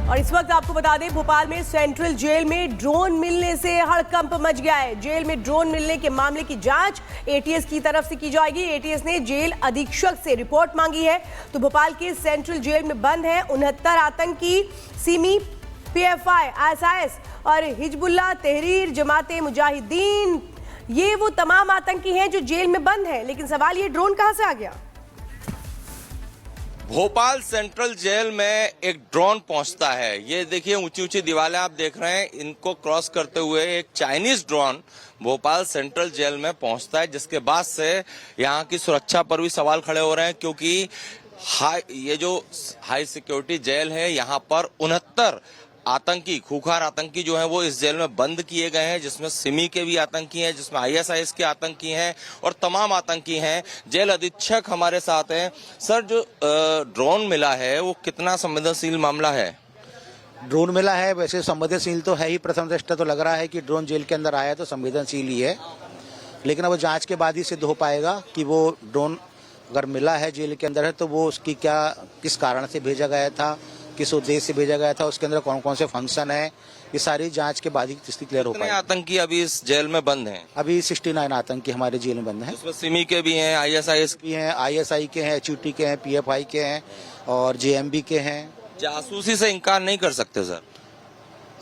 और इस वक्त आपको बता दें, भोपाल में सेंट्रल जेल में ड्रोन मिलने से हड़कंप मच गया है। जेल में ड्रोन मिलने के मामले की जांच एटीएस की तरफ से की जाएगी। एटीएस ने जेल अधीक्षक से रिपोर्ट मांगी है। तो भोपाल के सेंट्रल जेल में बंद है 69 आतंकी। सिमी, पीएफआई, आईएसआईएस और हिजबुल्लाह तहरीर जमाते मुजाहिदीन, ये वो तमाम आतंकी हैं जो जेल में बंद हैं। लेकिन सवाल ये, ड्रोन कहां से आ गया? भोपाल सेंट्रल जेल में एक ड्रोन पहुंचता है। ये देखिए ऊंची ऊंची दीवारें आप देख रहे हैं, इनको क्रॉस करते हुए एक Chinese drone Bhopal central jail में पहुंचता है, जिसके बाद से यहाँ की सुरक्षा पर भी सवाल खड़े हो रहे हैं, क्योंकि ये जो हाई सिक्योरिटी जेल है, यहाँ पर 69 आतंकी, खूंखार आतंकी जो है वो इस जेल में बंद किए गए हैं, जिसमें सिमी के भी आतंकी हैं, जिसमें आईएसआईएस के आतंकी हैं और तमाम आतंकी हैं। जेल अधीक्षक हमारे साथ हैं। सर, जो ड्रोन मिला है वो कितना संवेदनशील मामला है? ड्रोन मिला है, वैसे संवेदनशील तो है ही। प्रथम दृष्टया तो लग रहा है कि ड्रोन जेल के अंदर आया तो संवेदनशील ही है, लेकिन अब जांच के बाद ही सिद्ध हो पाएगा कि वो ड्रोन अगर मिला है जेल के अंदर है तो वो उसकी किस कारण से भेजा गया था, किस उद्देश्य से भेजा गया था, उसके अंदर कौन कौन से फंक्शन है, ये सारी जांच के बाद ही स्थिति क्लियर हो पाएगी। आतंकी अभी इस जेल में बंद हैं? अभी 69 आतंकी हमारे जेल में बंद हैं। उसमें सिमी के भी हैं, आईएसआईएस भी हैं, आईएसआई के हैं, एचयूटी के हैं, पीएफआई के हैं और जेएमबी के हैं। जासूसी से इनकार नहीं कर सकते सर?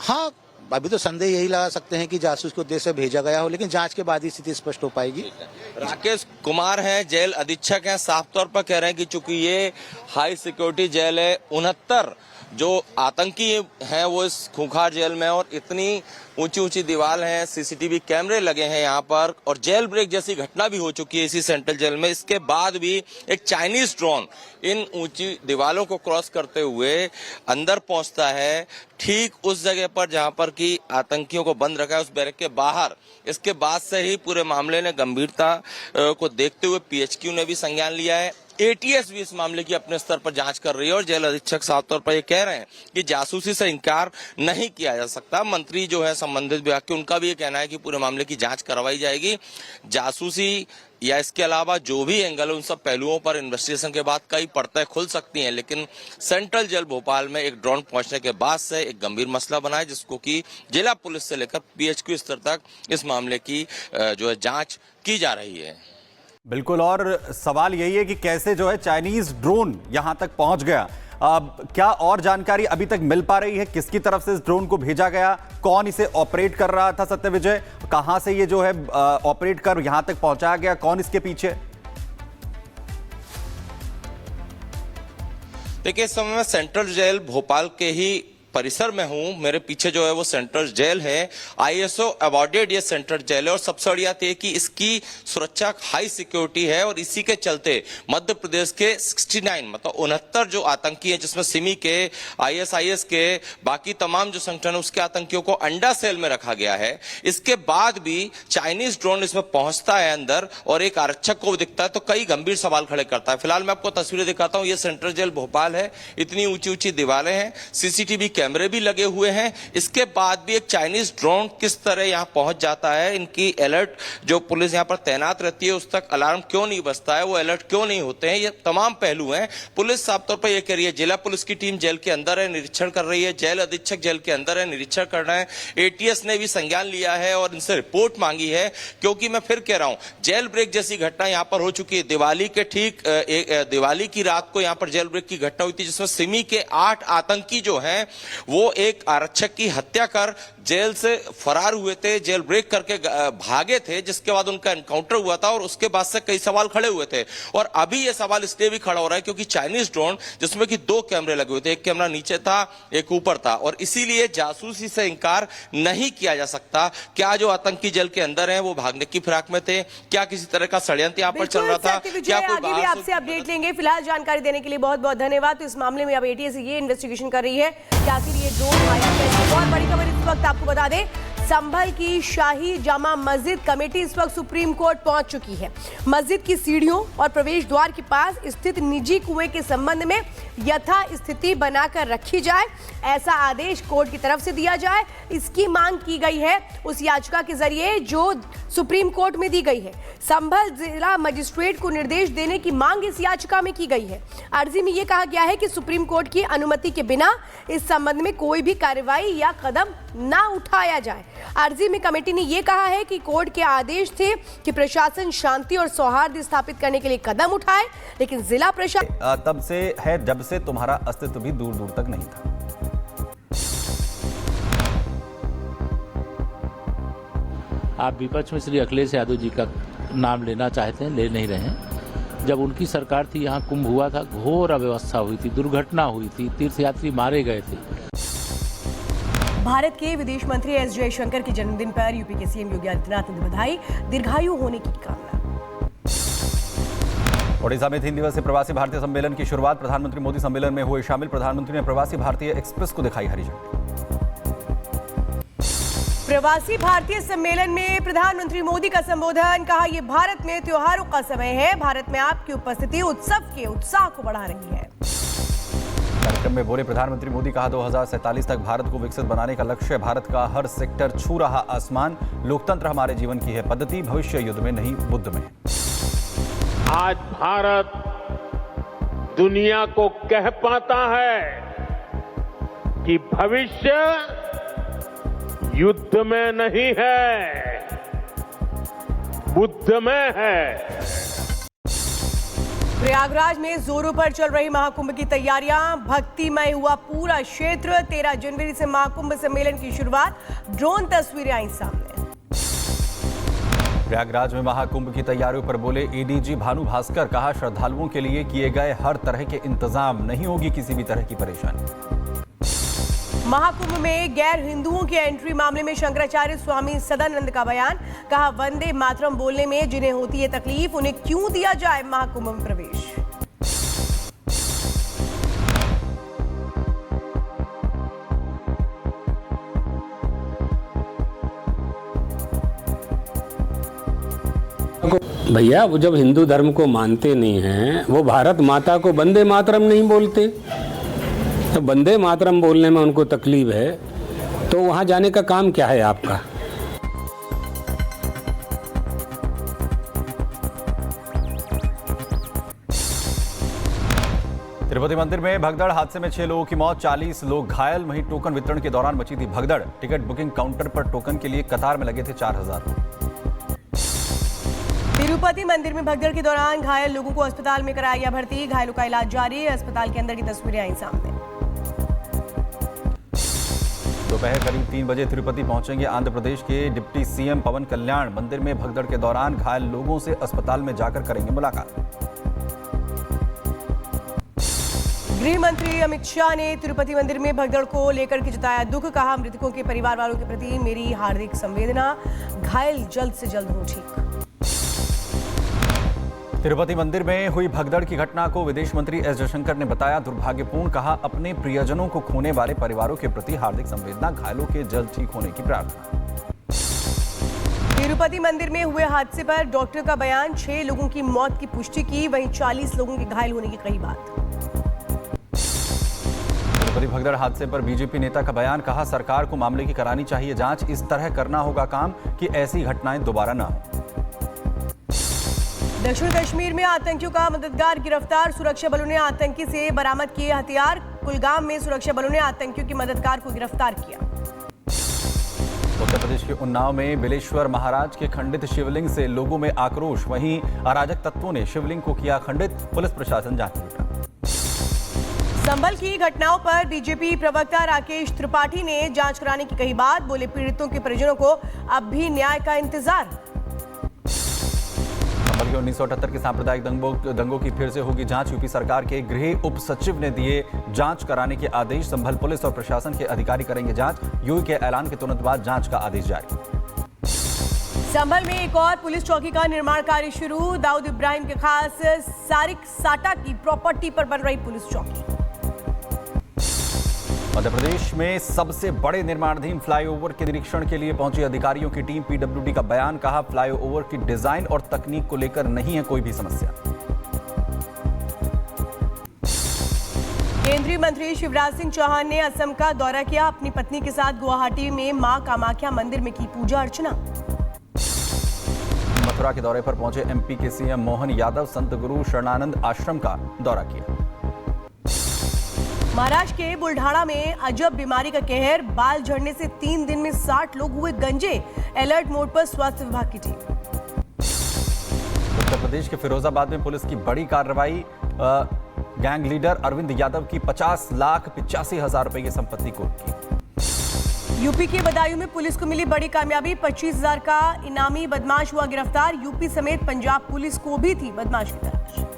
हाँ, अभी तो संदेह यही लगा सकते हैं कि जासूस के उद्देश्य से भेजा गया हो, लेकिन जांच के बाद ही स्थिति स्पष्ट हो पाएगी। राकेश कुमार हैं, जेल अधीक्षक हैं, साफ तौर पर कह रहे हैं कि चूंकि ये हाई सिक्योरिटी जेल है, 69 जो आतंकी हैं वो इस खूंखार जेल में, और इतनी ऊंची ऊंची दीवार हैं, सीसीटीवी कैमरे लगे हैं यहाँ पर, और जेल ब्रेक जैसी घटना भी हो चुकी है इसी सेंट्रल जेल में। इसके बाद भी एक चाइनीज ड्रोन इन ऊंची दीवारों को क्रॉस करते हुए अंदर पहुंचता है, ठीक उस जगह पर जहां पर कि आतंकियों को बंद रखा है, उस बैरक के बाहर। इसके बाद से ही पूरे मामले ने गंभीरता को देखते हुए पीएचक्यू ने भी संज्ञान लिया है। एटीएस भी इस मामले की अपने स्तर पर जांच कर रही है, और जेल अधीक्षक साफ तौर पर ये कह रहे हैं कि जासूसी से इनकार नहीं किया जा सकता। मंत्री जो है संबंधित विभाग के, उनका भी ये कहना है कि पूरे मामले की जांच करवाई जाएगी। जासूसी या इसके अलावा जो भी एंगल है, उन सब पहलुओं पर इन्वेस्टिगेशन के बाद कई परतें खुल सकती हैं, लेकिन सेंट्रल जेल भोपाल में एक ड्रोन पहुंचने के बाद से एक गंभीर मसला बना है, जिसको कि जिला पुलिस से लेकर पीएचक्यू स्तर तक इस मामले की जो है जांच की जा रही है। बिल्कुल, और सवाल यही है कि कैसे जो है चाइनीज ड्रोन यहां तक पहुंच गया। क्या और जानकारी अभी तक मिल पा रही है? किसकी तरफ से इस ड्रोन को भेजा गया, कौन इसे ऑपरेट कर रहा था? सत्य विजय, कहां से ये जो है ऑपरेट कर यहां तक पहुंचाया गया, कौन इसके पीछे? देखिए, इस समय मैं सेंट्रल जेल भोपाल के ही परिसर में हूं। मेरे पीछे जो है वो सेंट्रल जेल है, आईएसओ अवॉर्डेड ये सेंट्रल जेल है, और सबसे बड़ी बात यह कि इसकी सुरक्षा हाई सिक्योरिटी है, और इसी के चलते मध्य प्रदेश के 69 मतलब 69 जो आतंकी हैं, जिसमें सिमी के, आईएसआईएस के, बाकी तमाम जो संगठन है उसके आतंकियों को अंडा सेल में रखा गया है। इसके बाद भी चाइनीज ड्रोन इसमें पहुंचता है अंदर, और एक आरक्षक को दिखता है, तो कई गंभीर सवाल खड़े करता है। फिलहाल मैं आपको तस्वीरें दिखाता हूं। ये सेंट्रल जेल भोपाल है, इतनी ऊंची ऊंची दीवारें हैं, सीसीटीवी कैमरे भी लगे हुए हैं। इसके बाद भी एक चाइनीज ड्रोन किस तरह यहां पहुंच जाता है, इनकी अलर्ट जो पुलिस यहां पर तैनात रहती है उस तक अलार्म क्यों नहीं बजता है, वो अलर्ट क्यों नहीं होते हैं, ये तमाम पहलू हैं। पुलिस साफ तौर पर यह कह रही है, जिला पुलिस की टीम जेल के अंदर है, निरीक्षण कर रही है, जेल अधीक्षक जेल के अंदर है, निरीक्षण कर रहे हैं। एटीएस ने भी संज्ञान लिया है और इनसे रिपोर्ट मांगी है, क्योंकि मैं फिर कह रहा हूं, जेल ब्रेक जैसी घटना यहां पर हो चुकी है। दिवाली के ठीक दिवाली की रात को यहां पर जेल ब्रेक की घटना हुई थी, जिसमें सिमी के 8 आतंकी जो हैं वो एक आरक्षक की हत्या कर जेल से फरार हुए थे, जेल ब्रेक करके भागे थे, जिसके बाद उनका एनकाउंटर हुआ था, और उसके बाद से कई सवाल खड़े हुए थे। और अभी ये सवाल इसलिए भी खड़ा हो रहा है क्योंकि चाइनीज ड्रोन, जिसमें कि 2 कैमरे लगे हुए थे, एक कैमरा नीचे था, एक ऊपर था, और इसीलिए जासूसी से इनकार नहीं किया जा सकता। क्या जो आतंकी जेल के अंदर हैं वो भागने की फिराक में थे? क्या किसी तरह का षड्यंत्र यहाँ पर चल रहा था? क्या कोई आगे भी आपसे अपडेट लेंगे। फिलहाल जानकारी देने के लिए बहुत बहुत धन्यवाद। तो इस मामले में अब एटीएस ये इन्वेस्टिगेशन कर रही है कि आखिर ये ड्रोन आया कैसे। बहुत बड़ी खबर इस वक्त आपको बता दें, संभल की शाही जामा मस्जिद कमेटी इस वक्त सुप्रीम कोर्ट पहुंच चुकी है। मस्जिद की सीढ़ियों और प्रवेश द्वार के पास स्थित निजी कुएं के संबंध में यथा स्थिति बनाकर रखी जाए, ऐसा आदेश कोर्ट की तरफ से दिया जाए, इसकी मांग की गई है उस याचिका के जरिए जो सुप्रीम कोर्ट में दी गई है। संभल जिला मजिस्ट्रेट को निर्देश देने की मांग इस याचिका में की गई है। अर्जी में यह कहा गया है कि सुप्रीम कोर्ट की अनुमति के बिना इस संबंध में कोई भी कार्रवाई या कदम ना उठाया जाए। अर्जी में कमेटी ने यह कहा है कि कोर्ट के आदेश थे कि प्रशासन शांति और सौहार्द स्थापित करने के लिए कदम उठाए, लेकिन जिला प्रशासन तब से है जब से तुम्हारा अस्तित्व भी दूर दूर तक नहीं था। आप विपक्ष में श्री अखिलेश यादव जी का नाम लेना चाहते हैं, ले नहीं रहे हैं। जब उनकी सरकार थी, यहाँ कुंभ हुआ था, घोर अव्यवस्था हुई थी, दुर्घटना हुई थी, तीर्थयात्री मारे गए थे। भारत के विदेश मंत्री एस जयशंकर के जन्मदिन पर यूपी के सीएम योगी आदित्यनाथ ने बधाई, दीर्घायु होने की कामना। ओडिशा में 3 दिवसीय प्रवासी भारतीय सम्मेलन की शुरुआत, प्रधानमंत्री मोदी सम्मेलन में हुए शामिल। प्रधानमंत्री ने प्रवासी भारतीय एक्सप्रेस को दिखाई हरी झंडी। प्रवासी भारतीय सम्मेलन में प्रधानमंत्री मोदी का संबोधन, कहा यह भारत में त्योहारों का समय है, भारत में आपकी उपस्थिति उत्सव के उत्साह को बढ़ा रही है। कार्यक्रम में बोले प्रधानमंत्री मोदी, कहा 2047 तक भारत को विकसित बनाने का लक्ष्य है, भारत का हर सेक्टर छू रहा आसमान, लोकतंत्र हमारे जीवन की है पद्धति, भविष्य युद्ध में नहीं बुद्ध में। आज भारत दुनिया को कह पाता है कि भविष्य युद्ध में नहीं है, बुद्ध में है। प्रयागराज में जोरों पर चल रही महाकुंभ की तैयारियां, भक्तिमय हुआ पूरा क्षेत्र। 13 जनवरी से महाकुंभ सम्मेलन की शुरुआत, ड्रोन तस्वीरें आई सामने। प्रयागराज में महाकुंभ की तैयारियों पर बोले एडीजी भानु भास्कर, कहा श्रद्धालुओं के लिए किए गए हर तरह के इंतजाम, नहीं होगी किसी भी तरह की परेशानी। महाकुंभ में गैर हिंदुओं की एंट्री मामले में शंकराचार्य स्वामी सदानंद का बयान, कहा वंदे मातरम बोलने में जिन्हें होती है तकलीफ, उन्हें क्यों दिया जाए महाकुंभ में प्रवेश। भैया वो जब हिंदू धर्म को मानते नहीं हैं, वो भारत माता को वंदे मातरम नहीं बोलते, तो वंदे मातरम बोलने में उनको तकलीफ है, तो वहां जाने का काम क्या है आपका। तिरुपति मंदिर में भगदड़, हादसे में 6 लोगों की मौत, 40 लोग घायल। वहीं टोकन वितरण के दौरान मची थी भगदड़, टिकट बुकिंग काउंटर पर टोकन के लिए कतार में लगे थे 4000 लोग। तिरुपति मंदिर में भगदड़ के दौरान घायल लोगों को अस्पताल में कराया गया भर्ती, घायलों का इलाज जारी है। अस्पताल के अंदर की तस्वीरें आई सामने। दोपहर करीब 3 बजे तिरुपति पहुंचेंगे आंध्र प्रदेश के डिप्टी सीएम पवन कल्याण। मंदिर में भगदड़ के दौरान घायल लोगों से अस्पताल में जाकर करेंगे मुलाकात। गृह मंत्री अमित शाह ने तिरुपति मंदिर में भगदड़ को लेकर के जताया दुख, कहा मृतकों के परिवार वालों के प्रति मेरी हार्दिक संवेदना, घायल जल्द से जल्द हो ठीक। तिरुपति मंदिर में हुई भगदड़ की घटना को विदेश मंत्री एस जयशंकर ने बताया दुर्भाग्यपूर्ण, कहा अपने प्रियजनों को खोने वाले परिवारों के प्रति हार्दिक संवेदना, घायलों के जल्द ठीक होने की प्रार्थना। तिरुपति मंदिर में हुए हादसे पर डॉक्टर का बयान, 6 लोगों की मौत की पुष्टि की, वहीं 40 लोगों के घायल होने की कही बात। तिरुपति भगदड़ हादसे पर बीजेपी नेता का बयान, कहा सरकार को मामले की करानी चाहिए जांच, इस तरह करना होगा काम कि ऐसी घटनाएं दोबारा न हो। दक्षिण कश्मीर में आतंकियों का मददगार गिरफ्तार, सुरक्षा बलों ने आतंकी से बरामद किए हथियार। कुलगाम में सुरक्षा बलों ने आतंकियों के मददगार को गिरफ्तार किया। उत्तर प्रदेश के उन्नाव में बिलेश्वर महाराज के खंडित शिवलिंग से लोगों में आक्रोश, वहीं अराजक तत्वों ने शिवलिंग को किया खंडित, पुलिस प्रशासन जांच में जुटा। संभल की घटनाओं पर बीजेपी प्रवक्ता राकेश त्रिपाठी ने जांच कराने की कही बात, बोले पीड़ितों के परिजनों को अब भी न्याय का इंतजार। संभल के 1978 के सांप्रदायिक दंगों की फिर से होगी जांच, यूपी सरकार के गृह उप सचिव ने दिए जांच कराने के आदेश, संभल पुलिस और प्रशासन के अधिकारी करेंगे जांच, यूपी के ऐलान के तुरंत बाद जांच का आदेश जारी। संभल में एक और पुलिस चौकी का निर्माण कार्य शुरू, दाऊद इब्राहिम के खास सारिक साटा की प्रॉपर्टी पर बन रही पुलिस चौकी। मध्य प्रदेश में सबसे बड़े निर्माणाधीन फ्लाईओवर के निरीक्षण के लिए पहुंची अधिकारियों की टीम, पीडब्ल्यूडी का बयान, कहा फ्लाईओवर की डिजाइन और तकनीक को लेकर नहीं है कोई भी समस्या। केंद्रीय मंत्री शिवराज सिंह चौहान ने असम का दौरा किया। अपनी पत्नी के साथ गुवाहाटी में मां कामाख्या मंदिर में की पूजा अर्चना। मथुरा के दौरे पर पहुंचे एमपी के सीएम मोहन यादव संत गुरु शरणानंद आश्रम का दौरा किया। महाराष्ट्र के बुल्ढाणा में अजब बीमारी का कहर, बाल झड़ने से 3 दिन में 60 लोग हुए गंजे। अलर्ट मोड पर स्वास्थ्य विभाग की टीम। उत्तर प्रदेश के फिरोजाबाद में पुलिस की बड़ी कार्रवाई, गैंग लीडर अरविंद यादव की 50,85,000 रुपए की संपत्ति कुर्क की। यूपी के बदायूं में पुलिस को मिली बड़ी कामयाबी, 25,000 का इनामी बदमाश हुआ गिरफ्तार। यूपी समेत पंजाब पुलिस को भी थी बदमाश की तलाश।